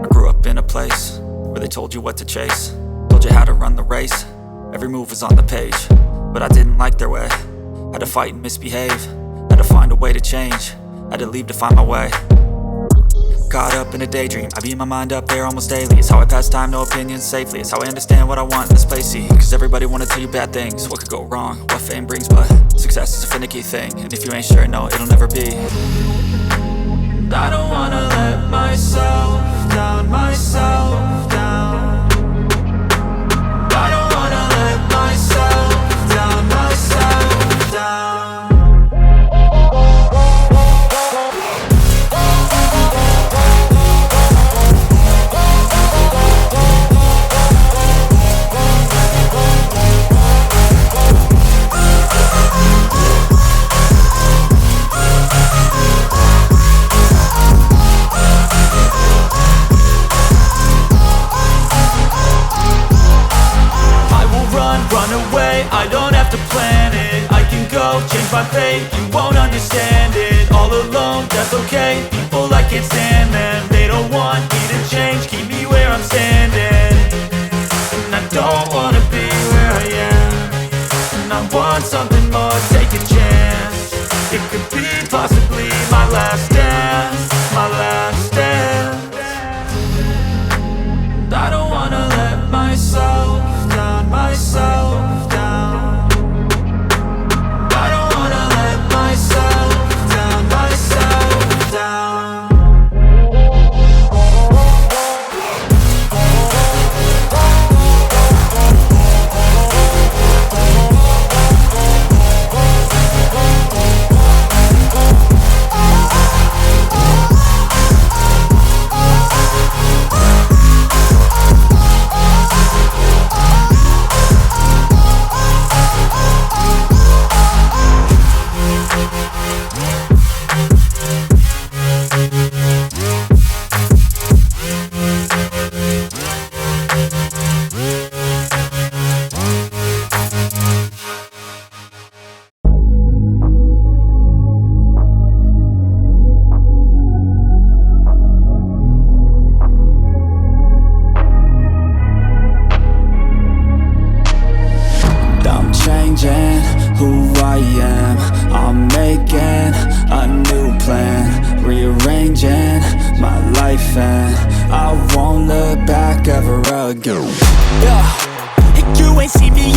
grew up in a place where they told you what to chase, told you how to run the race. Every move was on the page, but I didn't like their way. Had to fight and misbehave, had to find a way to change, had to leave to find my way. Caught up in a daydream, I beat my mind up there almost daily. It's how I pass time, no opinions safely. It's how I understand what I want in this place, see. Cause everybody wanna tell you bad things, what could go wrong, what fame brings. But success is a finicky thing, and if you ain't sure, no, it'll never be. I don't wanna let myself down, myself down. I don't wanna let myself down, myself down. I don't have to plan it, I can go change my fate. You won't understand it, all alone, that's okay. People, I can't stand them, they don't want me to change. Keep me where I'm standing, and I don't wanna be where I am. And I want something more, take a chance. It could be possibly my last dance, my last dance. I don't wanna let myself down, myself down. Who I am, I'm making a new plan, rearranging my life, and I won't look back ever again. You ain't see me